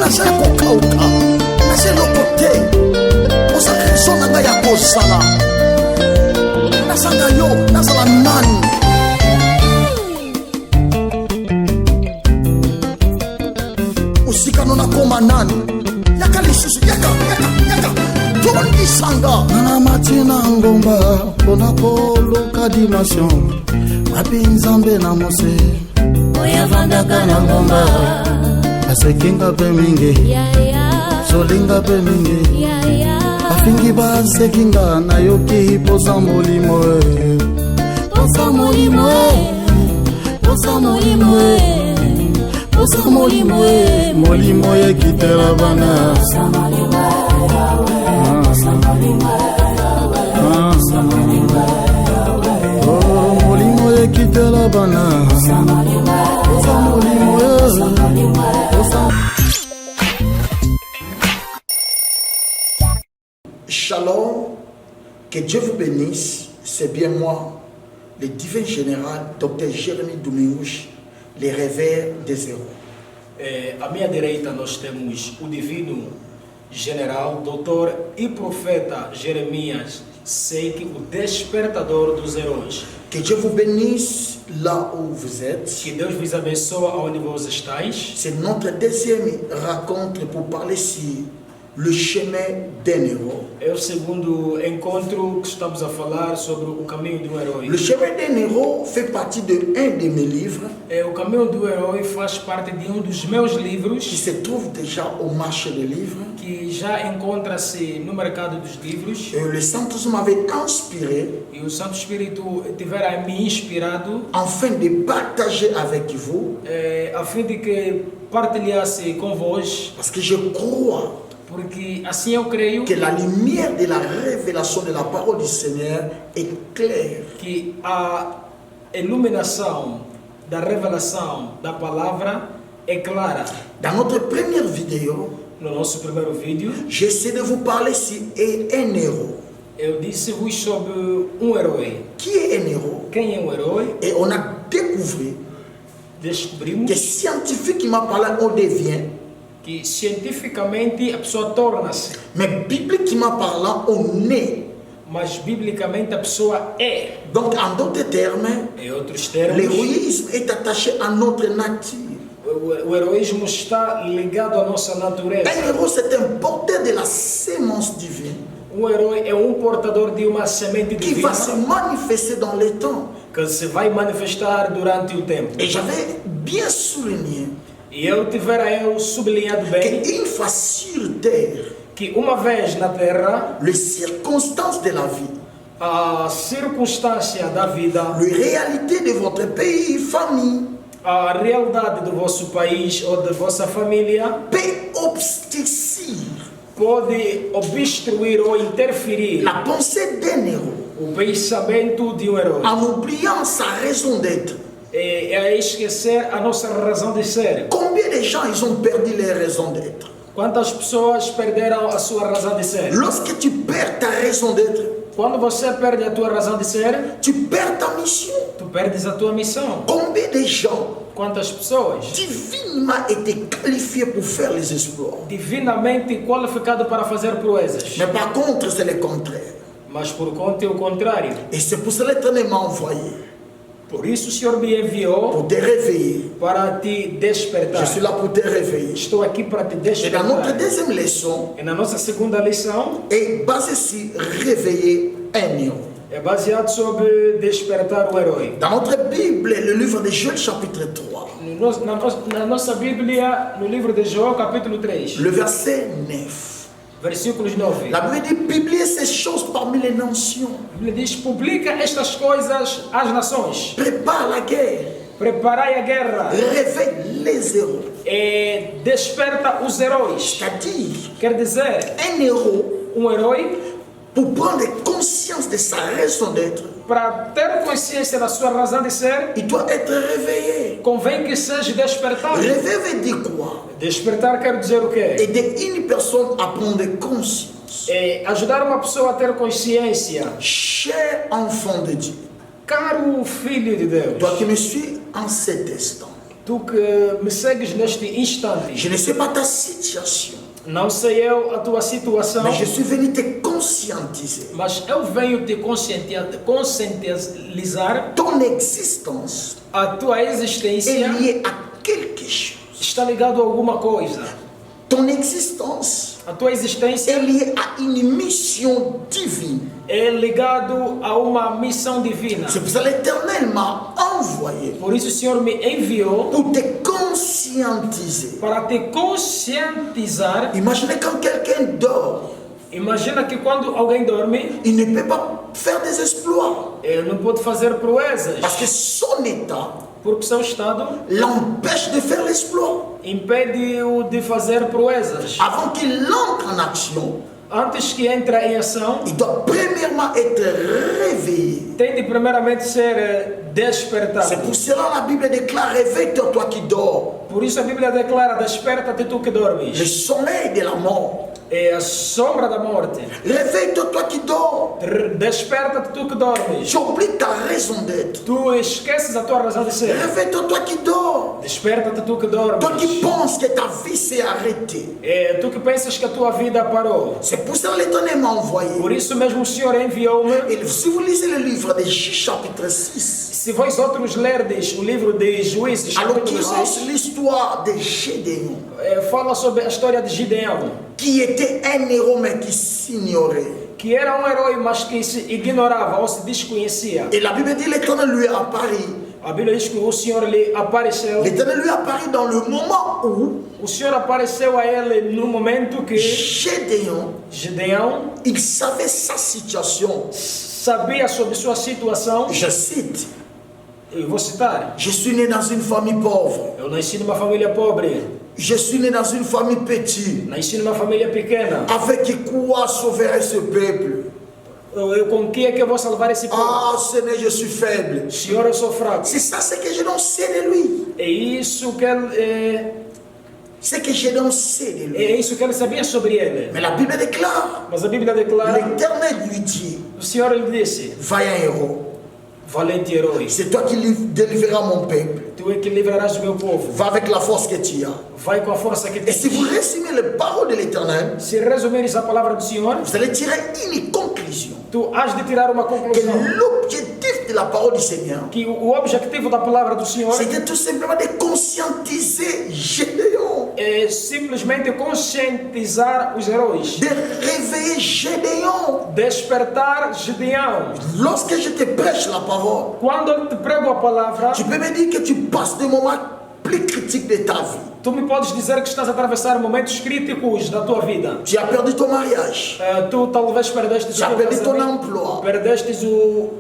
naza ya kokauka naza eloko te ozaka rezo na ngai ya kozala nazanga yo nazala nani osikano nakoma nani yaka lisusu yaka tondisanga nana mati na ngomba mpona koluka dimension mapi nzambe na mose oyavandaka na ngomba asekinga pe mingi solinga pe mingi afingi basekinga nayoki posa molimo posa molimo posa molimo posa molimo molimo ekitela bana molimo ekitela bana posa molimo Shalom, que Dieu vous bénisse, c'est bien moi, le divin général, Dr. Jérémie Domingos, les rêveurs des héros. À minha direita nós temos o divino general, doutor e profeta Jeremias Seik, o despertador dos heróis. Que Dieu vous bénisse là où vous êtes. Que Deus vos abençoe onde vos estáis. C'est notre deuxième rencontre pour parler sur le chemin d'un héros. É o segundo encontro que estamos a falar sobre o caminho do herói. Le chemin d'un héros fait partie de un de mes livres. O caminho do herói faz parte de dos meus livros. Qui se trouve déjà au marché des livres. Que já encontra-se no mercado dos livros. Et le Saint-Esprit m'avait inspiré. E o Santo Espírito tivera me inspirado. Afin de partager avec vous. A fim de que partilhasse com vós. Parce que je crois. Porque assim eu creio que la lumière de la révélation de la parole du Seigneur est claire. Que a iluminação da revelação da palavra é clara. Dans notre première vidéo, no nosso primeiro vídeo, j'essaie de vous parler sur un héros. Eu disse-vos sobre herói. Qui est un héros? Quem é herói? Et on a descobrimos que scientifiquement parlant, on devient. Que cientificamente a pessoa torna-se. Mais bibliquement parlant, on est. Mas biblicamente a pessoa é. Donc en d'autres termes, l'héroïsme est attaché à notre nature. O heroísmo está ligado à nossa natureza. Un héros c'est un porteur de la sémence divine. Herói é portador de uma semente divina. Qui va se manifester dans le temps. Que se vai manifestar durante o tempo. Et j'avais bien souligné. E eu sublinhado bem que une fois sur terre, que uma vez na terra, les circonstances de la vie, a circunstância da vida, les réalités de votre pays, famille, a realidade do vosso país ou da vossa família, peut obstruer, pode obstruir ou interferir la pensée d'un héros, o pensamento de herói, en oubliant sa raison d'être. É esquecer a nossa razão de ser. Combien de gens ils ont perdu leur raison d'être? Quantas pessoas perderam a sua razão de ser? Lorsque tu perds ta raison d'être, quando você perde a tua razão de ser, tu perds ta mission. Tu perdes a tua missão. Combien de gens quantas pessoas divinement étaient qualifiés pour faire les exploits? Divinamente qualificado para fazer proezas. Mais par contre, c'est le contraire. Mas por conta é o contrário. Et c'est pour cela que l'Éternel m'a envoyé. Por isso o Senhor me enviou pour te réveiller. Para te despertar. Je suis là pour te réveiller. Estou aqui para te despertar. Et dans notre deuxième leçon, e na nossa segunda lição, est basée sur réveiller un héros. É baseado sobre despertar o herói. Dans notre Bible, le livre de Joël chapitre 3. Na nossa Bíblia, no livro de João capítulo 3. Le verset 9. Versículos 9. La Bible dit publier ces choses parmi les nations. A Bíblia diz: publica estas coisas às nações. Prépare la guerre. Preparai a guerra. Réveille les héros. E desperta os heróis. C'est-à-dire, quer dizer, un héros, herói, pour prendre conscience de sa raison d'être, para ter consciência da sua razão de ser, il doit être réveillé. Convém que seja despertado. Réveiller veut dire quoi? Despertar quer dizer o quê? Aider une personne à prendre conscience. É ajudar uma pessoa a ter consciência. Cher enfant de Dieu. Caro filho de Deus. Toi qui me suis en cet instant. Tu que me segues neste instante, Je ne sais pas ta situation, não sei eu a tua situação, mais je suis venu te conscientiser. mas eu venho te conscientizar. Ton existence A tua est existência liée à quelque chose. está ligado a alguma coisa. Ton existence A tua est existência liée à une mission divine. é ligado a uma missão divina. C'est pour ça que l'Éternel m'a envoyé Por isso o Senhor me enviou pour te conscientiser. para te conscientizar. Imaginez quand quelqu'un dort, Imagina que quando alguém dorme, il ne peut pas faire des exploits ele não pode fazer proezas, parce que son état porque seu estado l'empêche de faire l'exploit. impede-o de fazer proezas. Avant qu'il entre en action, Antes que entre em ação, il doit premièrement être réveillé. tem de primeiramente ser C'est despertado. pour cela que la Bible déclare: réveille-toi, toi qui dors. Por isso a Bíblia declara: desperta-te tu que Le dormes. sommeil de la mort. É a sombra da morte. Réveille-toi, toi qui dors. Desperta-te tu que dormes. Tu oublies ta raison d'être. Tu esqueces a tua razão de ser. Réveille-toi, toi qui dors. Desperta-te tu que dormes. Toi qui penses que ta vie s'est arrêtée. É tu que pensas que a tua vida parou. C'est pour ça que l'Éternel m'a envoyé. Por isso mesmo o Senhor enviou-me. Et si vous lisez le livre de Juges chapitre 6, Se vós outros lerdes o livro de Juízes, à capítulo l'occurrence 6, l'histoire de Gédéon, fala sobre a história de Gideão, qui était un héros mais qui s'ignorait. que era um herói, mas que se ignorava ou se desconhecia. Et la Bible dit l'Éternel lui a apparu. A Bíblia diz que o Senhor lhe apareceu. L'Éternel lui a apparu dans le moment où O Senhor apareceu a ele no momento que Gédéon, Gideão il savait sa situation. sabia sobre sua situação. Je cite: Eu vou citar: je suis né dans une famille pauvre. eu nasci numa família pobre, Je suis né dans une famille petite. nasci numa família pequena. Avec quoi sauverait ce peuple? Com que é que eu vou salvar esse povo? Ah, Seigneur, je suis faible. Senhor, eu sou fraco. C'est ça ce que je don't sais de lui. É isso que ele, C'est que je don't sais de lui. é isso que ele sabia sobre ele. Mais la Bible déclare, Mas a Bíblia declara: l'Éternel lui dit: o Senhor lhe disse, vaillant héros, valente herói, c'est toi qui délivreras mon peuple. tu é que livrarás o meu povo. Va avec la force que tu as. Vai com a força que Et si vous tens. résumez les paroles de l'Éternel, Se resumires a palavra do Senhor, vous allez tirer une conclusion. tu has de tirar uma Que conclusão. l'objectif de la parole du Seigneur, Que o objetivo da palavra do Senhor c'était tout simplement de conscientiser Gédéon, é simplesmente conscientizar os heróis, de réveiller Gédéon. despertar Gideão. Lorsque je te prêche la parole, Quando eu te prego a palavra, tu peux me dire que tu passes des moments plus critiques de ta vie. tu me podes dizer que estás a atravessar momentos críticos da tua vida. Tu as perdu ton mariage, Tu talvez perdeste tu as o teu perdu ton casamento, emploi, perdestes o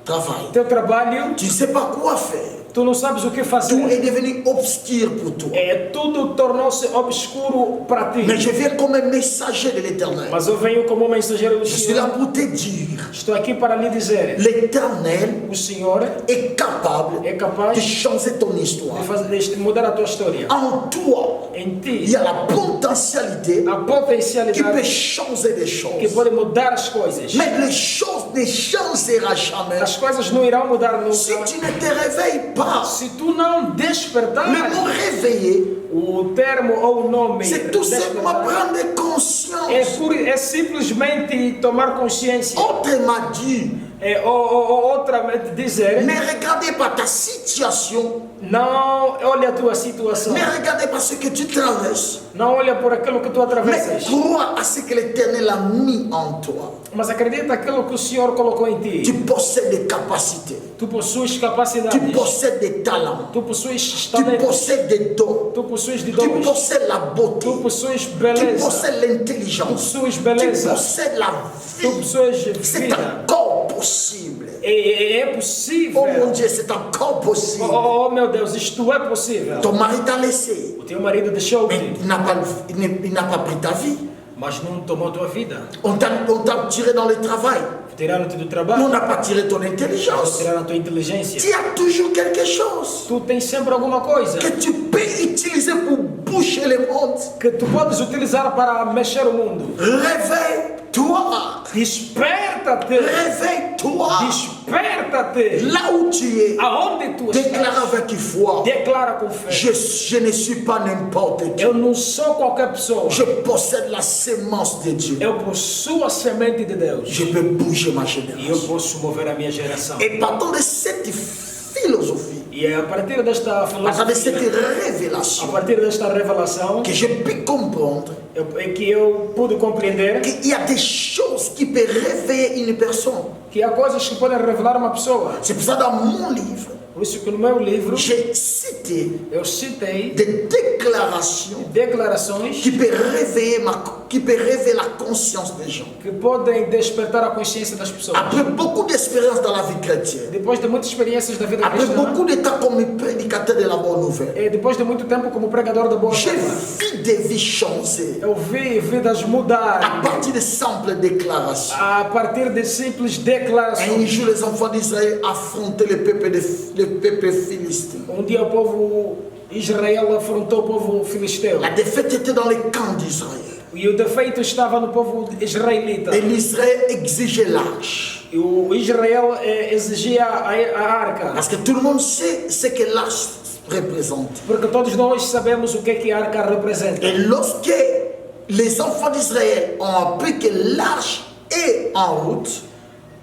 travail. teu trabalho, Tu ne sais pas quoi faire. tu não sabes o que Tout fazer. est devenu obscur pour toi. Tudo tornou-se obscuro para ti. Mais je viens comme un messager de l'Éternel. Mas eu venho como mensageiro do Je suis là Senhor. pour te dire, Estou aqui para lhe dizer: l'Éternel o Senhor est capable é capaz de changer ton histoire. de mudar a tua história. En toi, Em il ti, y a la potentialité a qui peut potencialidade changer des que choses. pode mudar as coisas. Mais les choses ne changeront jamais. As coisas não irão mudar Si nunca. tu ne te réveilles pas, Se tu não despertar, le mot réveiller, o termo ou o nome c'est tout simplement despertar prendre conscience. é simplesmente tomar consciência. Autrement dit, Outramente dizer: ne regardez pas ta situation, não olha a tua situação, ne regardez pas ce que tu traverses, não olha por aquilo que tu mais atravessas, crois à ce que l'Éternel a mis en toi. mas acredita aquilo que o Senhor colocou em Tu ti. possèdes des capacités, Tu possuis tu capacidades, possèdes des talents, tu possuis tu talentos, possèdes des dons, tu possuis de tu dons, possèdes la beauté, tu possuis tu beleza, possèdes tu l'intelligence, possuis tu beleza, possèdes la tu vie. possuis C'est vida. encore possible. É Oh mon possível. Dieu, c'est encore possible. Oh meu Deus, isto é possível. Ton mari t'a laissé, O teu marido mais deixou-te, il n'a pas pris ta vie. mas não tomou tua vida. On t'a tiré dans le travail, Tiraram-te do mais on trabalho, n'a pas tiré ton intelligence. tiraram a tua inteligência. Tu as toujours quelque chose Tu tens sempre alguma coisa que tu peux utiliser pour boucher le monde. que tu podes utilizar para mexer o mundo. Réveille-toi. Desperta Desperta-te. Réveille-toi. Desperta-te. Là où tu es, Aonde tu déclare estás? avec foi. Declara com fé. Je ne suis pas n'importe qui. Eu não sou qualquer pessoa. Je possède la sémence de Dieu. Eu possuo a semente de Deus. Je peux bouger ma E eu génération. posso mover a minha geração. Et partant de cette philosophie, E a partir desta partant de cette filosofia, a révélation, partir desta revelação, que je peux comprendre é que eu pude compreender qu'il y a des choses qui peuvent réveiller une personne. que há coisas que podem revelar uma pessoa. C'est pour ça dans mon livre, Por isso que no meu livro j'ai cité eu citei des déclarations declarações qui peuvent réveiller la conscience des gens. que podem despertar a consciência das pessoas. Après beaucoup d'expérience dans la vie chrétienne, Depois de muitas experiências da vida après cristã, beaucoup de temps comme prédicateur de la bonne nouvelle, e depois de muito tempo como pregador da boa j'ai nova, vu des vies changer eu vi vidas à mudar partir de simples déclarations. a partir de simples Un declarações. jour, les enfants d'Israël affrontaient le peuple philistin. Dia o povo Israel afrontou o povo filisteu. La défaite était dans les camps d'Israël. E o defeito estava no povo israelita. Et l'Israël exigeait l'arche. E o Israel exigia a arca. Parce que tout le monde sait ce que l'arche représente. Porque todos nós sabemos o que a arca representa. Et lorsque les enfants d'Israël ont appris que l'arche est en route,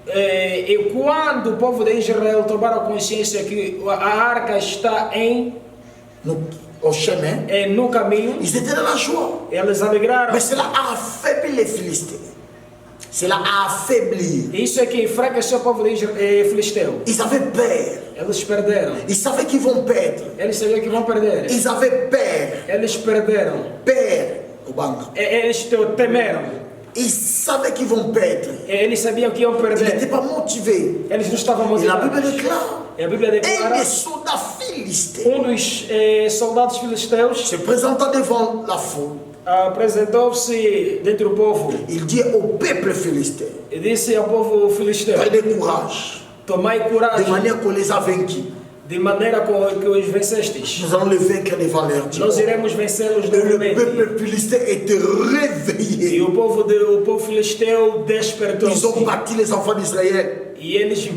E quando o povo de Israel tomaram consciência que a arca está au chemin, no caminho, ils étaient dans la joie. eles alegraram. Mais cela a affaibli les Philistins. Cela a affaibli. Isso é que enfraqueceu o povo de filisteu. Ils avaient peur. Eles perderam. Ils savaient qu'ils vont perdre. Eles sabiam que vão perder. Ils avaient peur. Eles perderam. Peur. Obanga. Eles temeram. Ils savaient qu'ils vont perdre. Eles sabiam que iam Ils n'étaient perder. pas motivés. Eles não estavam Et la Bible motivados. déclare. E a Bíblia Un declara des soldats philistins dos soldados filisteus se présentant devant la foule, apresentou-se dentro do povo il dit au peuple philistin, e disse ao povo filisteu: prenez courage, tomai de coragem, manière qu'on les a vaincus. de maneira que os vencestes. Nous allons les vaincre devant leur Dieu. Nós iremos vencê-los Et le novamente. peuple philistin était réveillé. E o povo filisteu despertou. Ils ont battu les enfants d'Israël E eles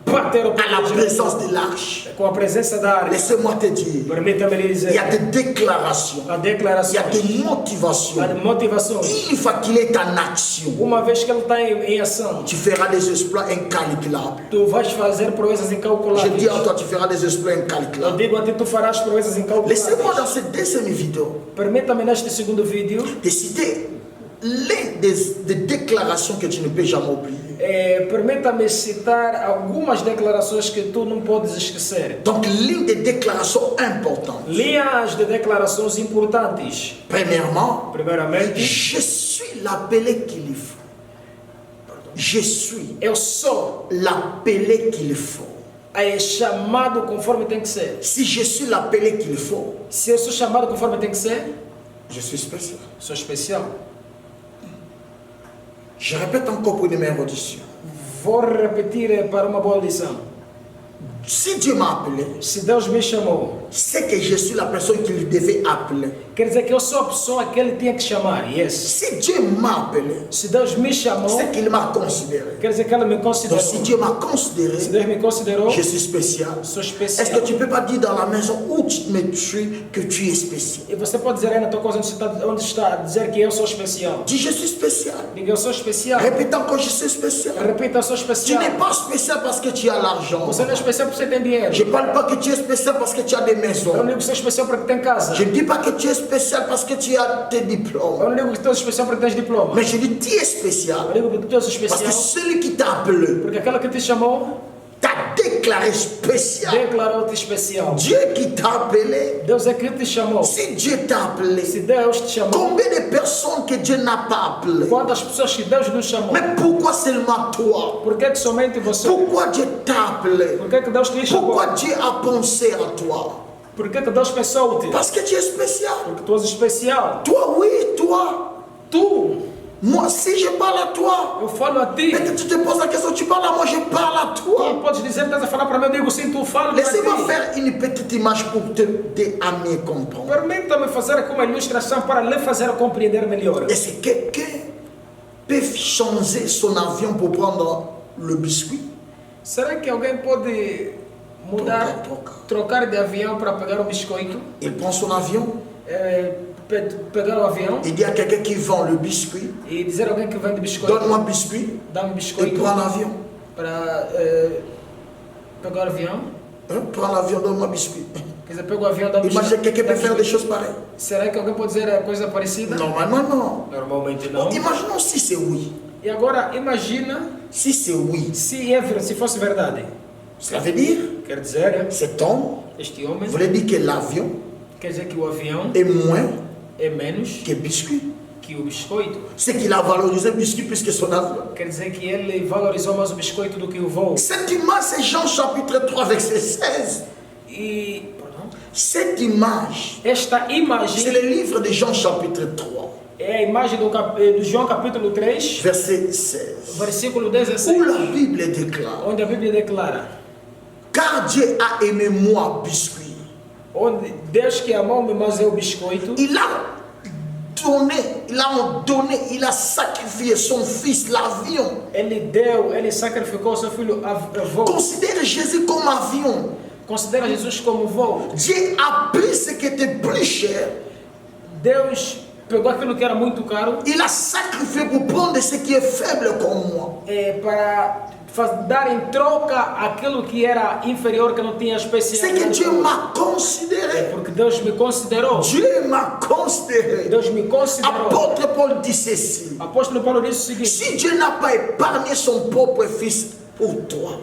bateram à la por présence de l'arche. com a presença da arca. Laissez-moi te dire, Permita-me lhe il y dizer, a des déclarations, a il y declaração, a des motivations. a motivações. Une fois qu'il est en action, Uma vez que ele está em ação, tu feras des exploits incalculables. tu vais fazer proezas Je incalculáveis. dis à toi, tu feras des exploits Eu incalculables. digo a ti, tu farás proezas Laissez-moi incalculáveis. dans cette deuxième vidéo Permita-me neste segundo vídeo de citer l'une des déclarations que tu ne peux jamais oublier. permita-me citar algumas declarações que tu não podes esquecer. Donc l'une des déclarations importantes. Linhas de declarações importantes. Premièrement, Primeiramente, je suis l'appelé qu'il faut. Je suis eu sou l'appelé qu'il faut. chamado conforme tem que ser. Si je suis l'appelé qu'il faut, Se eu sou chamado conforme tem que ser, je suis spécial. sou especial. Je répète encore pour une meilleure audition. Vou repetir para uma boa lição. Si Dieu m'a appelé, Se Deus me chamou, c'est que je suis la personne qu'il devait appeler. quer dizer que eu sou a pessoa que ele tinha que chamar. Yes. Si Dieu m'a appelé, Se Deus me chamou, c'est qu'il m'a considéré. quer dizer que ele me Donc considerou. si Dieu m'a Se considéré, Deus me considerou, je suis spécial. sou Est-ce que especial. tu ne peux pas dire dans la maison où tu me tues que tu es spécial? E você pode dizer aí na tua coisa onde está dizer que eu sou especial. Dis je suis spécial. Diga, eu sou especial. Répète encore je suis spécial. Repita, eu sou Tu especial. n'es pas spécial parce que tu as l'argent. Você não é especial porque você tem dinheiro. Je ne parle pas que tu es spécial parce que tu as des Eu não maisons. digo que você é especial porque tem casa. Je ne dis pas que tu es spécial parce que tu as tes Eu diplômes. não digo que tu és especial porque tens diploma. Mais je dis tu es spécial Eu digo que tu és parce especial que celui qui t'a appelé porque aquela que te chamou t'a déclaré spécial. declarou-te especial. Dieu qui t'a appelé, Deus é que te chamou. si Dieu t'a appelé, Se Deus te chamou, combien de personnes que Dieu n'a pas appelées? quantas pessoas que Deus nos chamou? Mais pourquoi seulement toi? Por que somente você? Pourquoi Dieu t'a appelé? Por que Deus te chamou? Pourquoi Dieu a pensé à toi? Por que Deus pensou-te? Parce que tu es spécial. Porque tu és especial. Toi, oui, toi. Tu, Moi, si je parle à toi, eu falo a ti. peut-être tu te poses la question, tu parles à moi, je parle à Tu toi. podes dizer, estás a falar para mim, eu digo sim, tu fala para Laissez-moi ti. faire une petite image pour t'aider à mieux comprendre. Permita-me fazer aqui uma ilustração para lhe fazer compreender melhor. Et c'est quelqu'un peut changer son avion pour prendre le biscuit? Será que alguém pode mudar, trocar de avião para pegar o biscoito? Il prend son avion. Pegar o avião. Il dit à quelqu'un qui vend le biscuit. E dizer a alguém que vende biscoito. Donne-moi un biscuit. Dá-me biscoito. Et prends l'avion. Para pegar o avião. Prends l'avion, donne-moi un biscuit. Quer dizer, pega o avião, dá-me biscoito. Imagine quelqu'un peut faire des choses pareilles. Será que alguém pode dizer a coisa parecida? Normalement, non. Normalmente não. Imaginons si c'est oui. E agora, imagina si c'est oui. Se fosse verdade. Cela veut dire, quer dizer, cet homme este homem, voulait dire que l'avion quer dizer que o avião est moins é menos que biscuit. Que o biscoito. C'est qu'il a valorisé le biscuit plus que son avion. Quer dizer que ele valorizou mais o biscoito do que o voo. Cette image, c'est Jean chapitre 3, verset 16. Cette image, esta imagem, c'est le livre de Jean chapitre 3. É a imagem do João capítulo 3, verset 16. Versículo 16. Où la Bible déclare. Onde a Bíblia declara. Car Dieu a aimé moi, biscuit. Onde Deus que amou-me, mas é o biscoito. Il a sacrifié son fils, l'avion. Ele sacrificou seu filho avô. Considère Jésus comme avion. Considera Jesus como voo. Dieu a pris ce qui était plus cher. Deus pegou aquilo que era muito caro. Il a sacrifié pour prendre ce qui est faible comme moi. Para dar em troca aquilo que era inferior, que não tinha especialidade. C'est que Dieu m'a considéré. Porque Deus me considerou. Dieu m'a considéré. Deus me considerou. Apôtre Paul dit ceci. Apóstolo Paulo disse o seguinte: si Dieu n'a pas épargné son propre fils pour toi,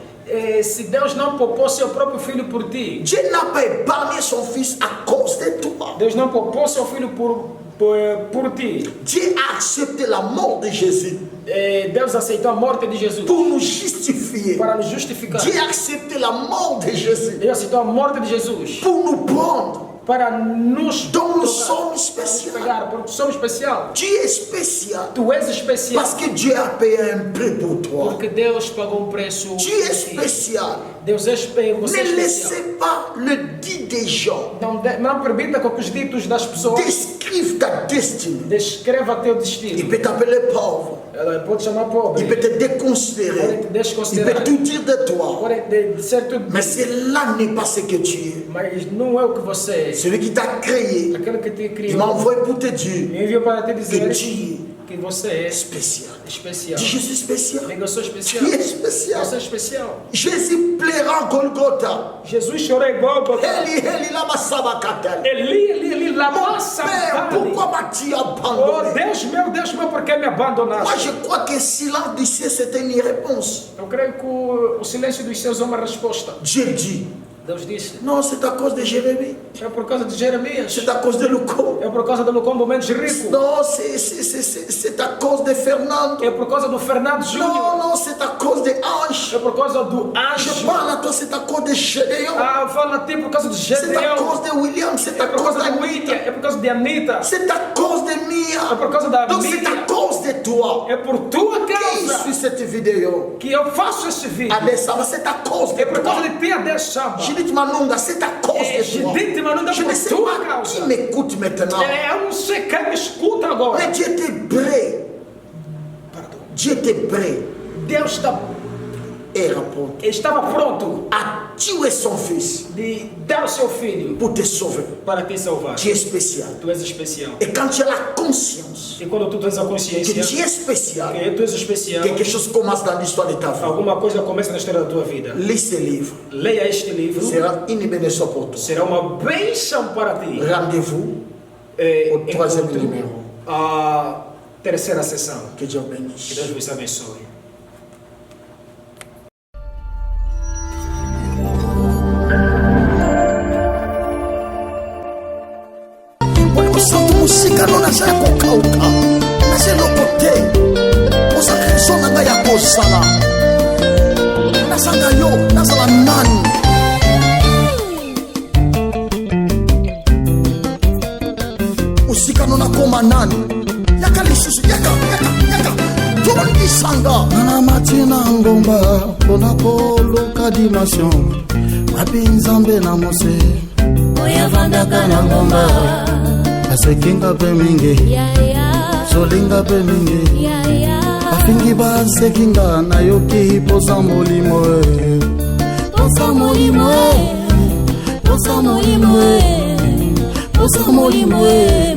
se Deus não poupou seu próprio filho por ti, Dieu n'a pas épargné son fils à cause de toi. Deus não poupou seu filho por ti. Dieu a accepté la mort de Jésus. Deus aceitou a morte de Jesus pour nous justifier. Para nos justificar. Dieu a accepté la mort de Jésus. Deus aceitou a morte de Jesus pour nous prendre. Para nos donc nous sommes spéciaux. Porque somos especial. Tu es spécial. Tu és especial. Parce que Dieu a payé un prix pour toi. Porque Deus pagou preço. Tu es spécial. Deus é especial. Ne laissez pas le dit des gens. Não permita que os ditos das pessoas descrivent ta destinée. Descreva teu destino. Il peut t'appeler pauvre. Ela pode chamar pobre. Il peut te déconsidérer. Il peut tout dire de toi. Mais cela n'est pas ce que tu es. Mas não é o que você é. Celui qui t'a créé. Aquele que te criou. Il m'a envoyé pour te dire. Me enviou para te dizer que tu que você é spécial. Especial. Dis, je suis spécial. Eu sou especial. Tu es spécial. Você é especial. Jésus pleura en Golgotha. Jesus chorou em Golgotha. Eli lama sabachthani. Eli lama sabachthani. Pourquoi m'as-tu abandonné? Oh Deus meu, por que me abandonaste? Moi je crois que le silence du ciel c'était une réponse. Eu creio que o silêncio dos céus é uma resposta. Dieu dit. Deus disse. Non, c'est à cause de Jérémie. É por causa de Jeremias. C'est à cause de Lucão. É por causa do Lucão Momentos Rico. Non, c'est à cause de Fernando. É por causa do Fernando Júnior. Non, c'est à cause de Ange. É por causa do Anjo. Je parle à toi, c'est à cause de Gédéon. Ah, fala a ti por causa de Gédéon. C'est à cause de William, c'est à cause de William. É por causa de Anita. C'est à cause de Mia. É por causa da Donc Mia. c'est à cause de toi. É por tua causa que cette vidéo. Que eu faço esse vídeo. Adesaba, c'est à cause de toi. É por causa toi. de ti, Adesaba. Judith Manonga, c'est à cause de toi. Je ne sais pas qui m'écoute maintenant. Eu não sei quem me escuta agora. Mais Dieu était prêt. Dieu était prêt. Deus estava pronto a tuer son fils de dar o seu filho pour te sauver. Para te salvar. Tu es spécial. Tu és especial. Et quand tu as la conscience e quando tu tens a consciência que tu es spécial, que tu és especial, quelque chose commence dans l'histoire de ta vie. Alguma coisa começa na história da tua vida. Lis ce livre. Leia este livro. Será une bénédiction pour toi. Será uma bênção para ti. Rendez-vous au troisième numéro. A terceira sessão. Que Dieu bénisse. Que Deus vos abençoe. Musika no nazala kokauka nazeloko te osakristo na ngai ya kosala nazanga yo nazala nani musika no nakoma nani yaka lisusu yaka tobondisanga nana matina ngomba mpona koluka dimension mapi nzambe na mose oyavandaka na ngomba asekinga pe mingi solinga pe mingi balingi basekinga nayoki posa molimo Posa molimo Posa molimo Posa molimo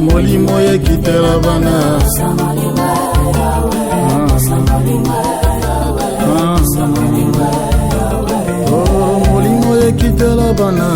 molimo ekitela bana Posa molimo Posa molimo molimo ekitela bana